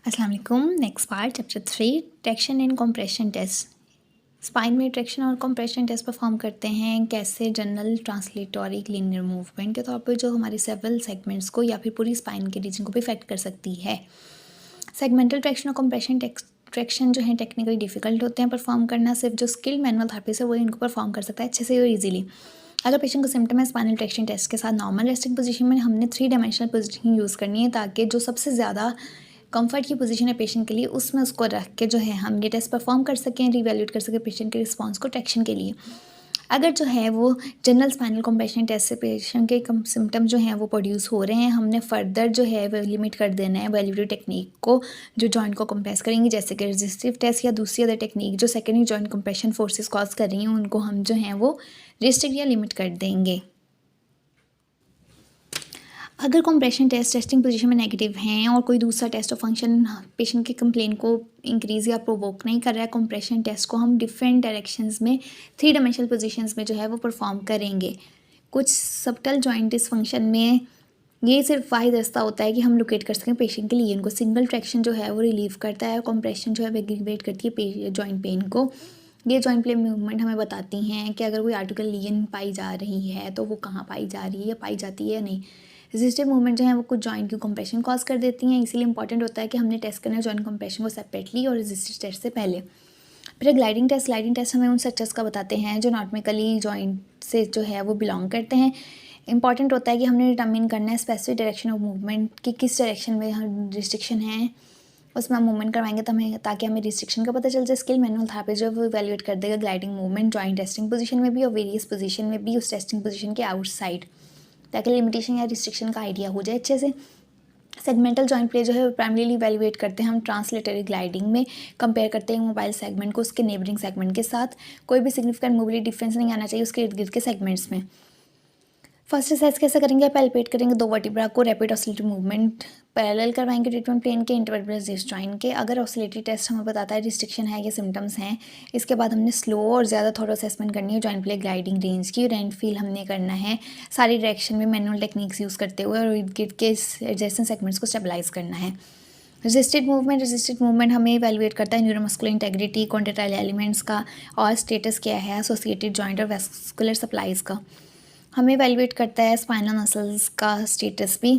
अस्सलाम वालेकुम। Next part chapter 3 traction and compression test. Spine में ट्रैक्शन और कंप्रेशन टेस्ट परफॉर्म करते हैं कैसे जनरल ट्रांसलेटरी लीनियर मूवमेंट के तौर पर जो हमारे सेवरल सेगमेंट्स को या फिर पूरी स्पाइन के रीजन को भी इफेक्ट कर सकती है। सेगमेंटल ट्रैक्शन और कंप्रेशन ट्रैक्शन जो है टेक्निकली डिफिकल्ट होते हैं परफॉर्म करना। सिर्फ जो स्किल्ड मैनुअल थेरेपिस्ट है वो इनको परफॉर्म कर सकता है अच्छे से और इजीली। अगर पेशेंट को सिम्टम है स्पाइनल ट्रैक्शन टेस्ट के साथ नॉर्मल रेस्टिंग पोजीशन में हमने 3 डायमेंशनल पोजीशन यूज़ करनी है ताकि जो सबसे ज़्यादा कंफर्ट की पोजीशन है पेशेंट के लिए उसमें उसको रख के जो है हम ये टेस्ट परफॉर्म कर सकें, रिवैल्यूएट कर सकें पेशेंट के रिस्पांस को ट्रैक्शन के लिए। अगर जो है वो जनरल स्पाइनल कंप्रेशन टेस्ट से पेशेंट के सिम्टम जो हैं वो प्रोड्यूस हो रहे हैं, हमने फर्दर जो है वो लिमिट कर देना है वैल्यूएट टेक्निक को जो जॉइंट को कंप्रेस करेंगे, जैसे कि रेजिस्टिव टेस्ट या दूसरी अदर टेक्निक जो secondary joint compression forces cause कर रही हैं उनको हम जो हैं वो रिस्ट्रिक्ट या लिमिट कर देंगे। अगर कंप्रेशन टेस्ट टेस्टिंग पोजीशन में नेगेटिव हैं और कोई दूसरा टेस्ट और फंक्शन पेशेंट के कंप्लेन को इंक्रीज़ या प्रोवोक नहीं कर रहा है, कंप्रेशन टेस्ट को हम डिफरेंट डायरेक्शंस में 3 डायमेंशनल पोजीशंस में जो है वो परफॉर्म करेंगे। कुछ सबटल जॉइंट डिसफंक्शन में ये सिर्फ वाहिद रास्ता होता है कि हम लोकेट कर सकें पेशेंट के लिए इनको। सिंगल ट्रैक्शन जो है वो रिलीव करता है, कंप्रेशन जो है वो एग्रीवेट करती है जॉइंट पेन को। ये जॉइंट प्लेन मूवमेंट हमें बताती हैं कि अगर कोई आर्टिकल लीजन पाई जा रही है तो वो कहाँ पाई जा रही है या पाई जाती है या नहीं। रेजिस्टिव मूवमेंट जो है वो कुछ जॉइंट की कंप्रेशन कॉज कर देती हैं, इसीलिए इंपॉर्टेंट होता है कि हमने टेस्ट करना है जॉइंट कंप्रेशन को सेपरेटली और रेजिस्टिव टेस्ट से पहले। फिर ग्लाइडिंग टेस्ट हमें उन स्ट्रक्चर्स का बताते हैं जो नॉर्मली जॉइंट से जो है वो बिलोंग करते हैं। इंपॉर्टेंट होता है कि हमने डिटर्मिन करना है स्पेसिफिक डायरेक्शन ऑफ मूवमेंट की किस डायरेक्शन में हम रिस्ट्रिक्शन है उसमें हम मूवमेंट करवाएंगे तो हमें ताकि हमें रिस्ट्रिक्शन का पता चल जाए। स्किल मैनुअल थेरेपिस्ट जो वो इवैल्यूएट कर देगा gliding movement joint testing position में भी और वेरियस पोजीशन में भी उस टेस्टिंग पोजीशन के आउटसाइड, ताकि लिमिटेशन या रिस्ट्रिक्शन का आइडिया हो जाए अच्छे से। सेगमेंटल जॉइंट प्ले जो है प्राइमरीली इवैल्यूएट करते हैं हम ट्रांसलेटरी ग्लाइडिंग में, कंपेयर करते हैं मोबाइल सेगमेंट को उसके नेबरिंग सेगमेंट के साथ। कोई भी सिग्निफिकेंट मोबिलिटी डिफरेंस नहीं आना चाहिए उसके इर्द गिर्द के सेगमेंट्स में। फर्स्ट एक्सरसाइज कैसे करेंगे, पैल्पेट करेंगे 2 वर्टिब्रा को, रैपिड ऑसिलेटरी मूवमेंट पैरेलल करवाएंगे ट्रीटमेंट प्लेन के इंटरवर्टेब्रल डिस्क जॉइंट के। अगर ऑसिलेटरी टेस्ट हमें बताता है रिस्ट्रिक्शन है या सिम्टम्स हैं, इसके बाद हमने स्लो और ज़्यादा थोड़ा असेसमेंट करनी है जॉइंट प्ले ग्लाइडिंग रेंज की। रेंट फील हमने करना है सारी डायरेक्शन में मैनुअल टेक्निक्स यूज़ करते हुए और इर्द गिर्द के एडजेसेंट सेगमेंट्स को स्टेबलाइज करना है। रेजिस्टेड मूवमेंट हमें इवैल्यूएट करता है न्यूरोमस्कुलर इंटेग्रिटी, कॉन्ट्रैक्टाइल एलिमेंट्स का और स्टेटस क्या है एसोसिएटेड जॉइंट और वेस्कुलर सप्लाईज का। हमें इवैल्यूएट करता है स्पाइनल मसल्स का स्टेटस भी,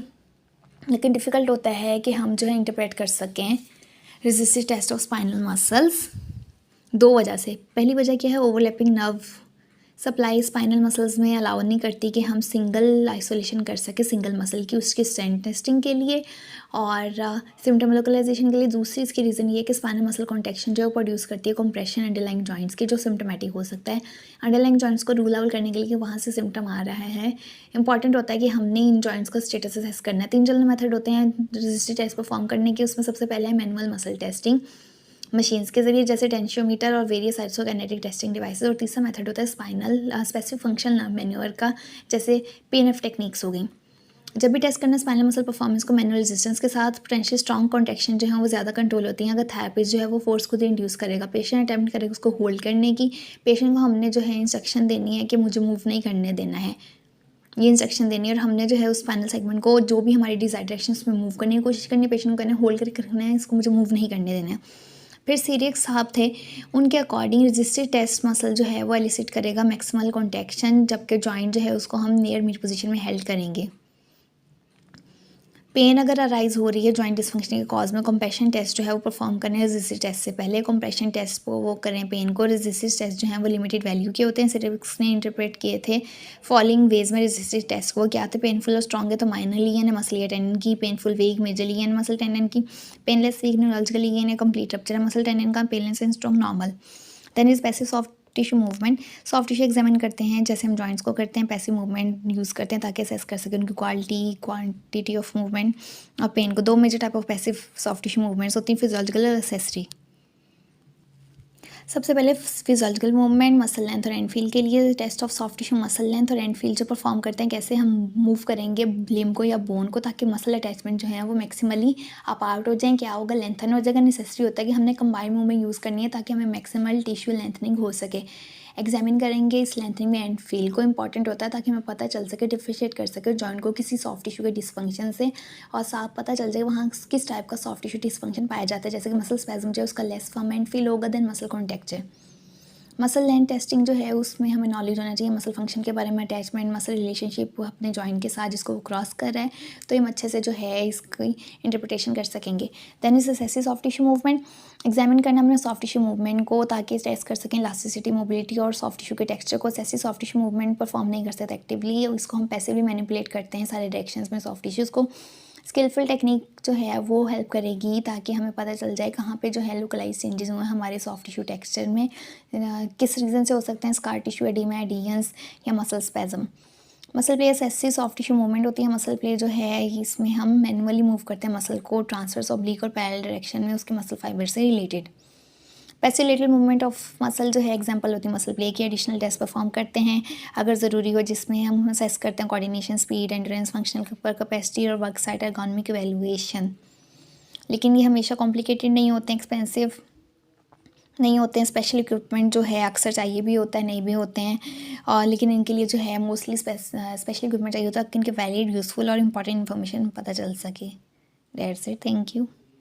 लेकिन डिफ़िकल्ट होता है कि हम जो है इंटरप्रेट कर सकें resistive test of spinal muscles 2 वजह से। पहली वजह क्या है, overlapping nerve supply spinal muscles में अलाउ नहीं करती कि हम सिंगल आइसोलेशन कर सके सिंगल मसल की उसकी स्ट्रेंथ टेस्टिंग के लिए और सिम्टम लोकलाइजेशन के लिए। दूसरी इसकी रीज़न ये है कि स्पाइनल मसल कॉन्ट्रैक्शन जो है प्रोड्यूस करती है कंप्रेशन अंडरलाइंग जॉइंट्स के, जो सिम्टोमेटिक हो सकता है। अंडरलाइंग जॉइंट्स को रूल आउट करने के लिए कि वहाँ से सिम्टम आ रहा है, इंपॉर्टेंट होता है कि हमने इन जॉइंट्स का स्टेटस असेस करना है। 3 जनरल मेथड होते हैं रेजिस्टिव टेस्ट परफॉर्म करने के, उसमें सबसे पहले है मैनुअल मसल टेस्टिंग मशीन्स के जरिए जैसे टेंशियोमीटर और वेरियस आइसोकाइनेटिक टेस्टिंग डिवाइसेस। और तीसरा मेथड होता है स्पाइनल स्पेसिफिक फंक्शनल मैन्यूअर का, जैसे पीएनएफ टेक्निक्स हो गई। जब भी टेस्ट करना स्पाइनल मसल परफॉर्मेंस को मैनुअल रेजिस्टेंस के साथ पोटेंशियल स्ट्रॉन्ग कॉन्ट्रैक्शन जो है वो ज़्यादा कंट्रोल होती हैं। अगर थेरेपिस्ट जो है वो फोर्स खुद इंड्यूस करेगा, पेशेंट अटैम्प्ट करेगा उसको होल्ड करने की, पेशेंट को हमने जो है इंस्ट्रक्शन देनी है कि मुझे मूव नहीं करने देना है, ये इंस्ट्रक्शन देनी है। और हमने जो है उस स्पाइनल सेगमेंट को जो भी हमारी डिजायर्ड डायरेक्शन में मूव करने की कोशिश करनी है, पेशेंट को कहना है होल्ड करके रखना है, इसको मुझे मूव नहीं करने देना है। फिर सीरियक साहब थे, उनके अकॉर्डिंग रेजिस्टिव टेस्ट मसल जो है वो एलिसिट करेगा मैक्सिमल कॉन्ट्रैक्शन, जबकि जॉइंट जो है उसको हम नियर मिड पोजीशन में हेल्ड करेंगे। पेन अगर अराइज हो रही है जॉइंट डिसफंक्शन के कॉज में, कंप्रेशन टेस्ट जो है वो परफॉर्म करने हैं रेजिस्टिव टेस्ट से पहले। कंप्रेशन टेस्ट को वो करें पेन को, रेजिस्टिव टेस्ट जो है वो लिमिटेड वैल्यू के होते हैं। सिरेविक्स ने इंटरप्रेट किए थे फॉलोइंग वेज में रेजिस्टिव टेस्ट को, क्या थे पेनफुल और स्ट्रॉन्ग है तो माइनर लीगन है मसल टेंडन की, painful weak major lesion muscle tendon की, पेनलेस वीक न्यूरॉलजिकल लीगन है, कंप्लीट रप्चर है मसल टेंडन का, painless and strong normal. Then is passive soft tissue movement, soft tissue examine करते हैं जैसे हम जॉइंट्स को करते हैं, पैसिव मूवमेंट यूज़ करते हैं ताकि असेस कर सकें उनकी क्वांटिटी ऑफ मूवमेंट और पेन को। 2 major type of passive soft tissue movements होती हैं, फिजियोलॉजिकल और एसेसरी। सबसे पहले फिजियोलॉजिकल मूवमेंट मसल लेंथ और एंड फील के लिए test of soft tissue muscle length और एंड फील जो परफॉर्म करते हैं, कैसे हम मूव करेंगे लिम्ब को या बोन को ताकि मसल अटैचमेंट जो है वो मैक्सिमली अपार्ट हो जाए, क्या होगा लेंथन हो जाएगा। नेसेसरी होता है कि हमने कंबाइंड मूवमेंट यूज़ करनी है ताकि हमें मैक्सिमल टिश्यू लेंथनिंग हो सके। एग्जामिन करेंगे इस लेंथनिंग एंड फील को। इंपॉर्टेंट होता है ताकि हमें पता चल सके, डिफरेंशिएट कर सके जॉइंट को किसी सॉफ्ट टिश्यू के डिसफंक्शन से, और साफ पता चल जाए वहाँ किस टाइप का सॉफ्ट टिश्यू डिसफंक्शन पाया जाता है। जैसे कि मसल स्पैज्म जो है उसका लेस फर्म एंड फील होगा देन मसल कॉन्टैक्ट है। मसल लेंथ टेस्टिंग जो है उसमें हमें नॉलेज होना चाहिए मसल फंक्शन के बारे में, अटैचमेंट, मसल रिलेशनशिप अपने जॉइंट के साथ जिसको वो क्रॉस कर रहा है, तो हम अच्छे से जो है इसकी इंटरप्रिटेशन कर सकेंगे। Then is assess soft tissue movement, examine करना हमने सॉफ्ट टिश्यू मूवमेंट को ताकि टेस्ट कर सकें इलास्टिसिटी, मोबिलिटी और सॉफ्ट टिश्यू के टेक्सचर को। Assess soft tissue movement perform नहीं कर सकते एक्टिवली, इसको हम पैसिवली मैनिपुलेट करते हैं सारे डायरेक्शंस में सॉफ्ट टिश्यूज़ को। स्किलफुल टेक्निक जो है वो हेल्प करेगी ताकि हमें पता चल जाए कहाँ पे जो है लोकलाइज चेंजेस हुए हैं हमारे सॉफ्ट टिश्यू टेक्सचर में, किस रीज़न से हो सकते हैं, स्कार टिश्यू एडिमा, एडियंस या मसल स्पैज्म। मसल प्ले ऐसी सॉफ्ट टिश्यू मूवमेंट होती है। मसल प्ले जो है इसमें हम मैनुअली मूव करते हैं मसल को ट्रांसवर्स, ऑब्लिक और पैरेलल डायरेक्शन में उसके मसल फाइबर से related. Passive movement of muscle जो है एग्जांपल होती है मसल प्ले की। एडिशनल टेस्ट परफॉर्म करते हैं अगर ज़रूरी हो, जिसमें हम असेस करते हैं coordination, speed, endurance, functional capacity और वर्क साइट एर्गोनॉमिक इवैल्यूएशन। लेकिन ये हमेशा कॉम्प्लिकेटेड नहीं होते हैं, एक्सपेंसिव नहीं होते हैं। स्पेशल इक्विपमेंट जो है अक्सर चाहिए भी होता है, नहीं भी होते हैं, और लेकिन इनके लिए जो है मोस्टली स्पेशल इक्विपमेंट चाहिए होता है कि इनके वैलिड, यूज़फुल और इंपॉर्टेंट इन्फॉर्मेशन पता चल सके। That's it, thank you.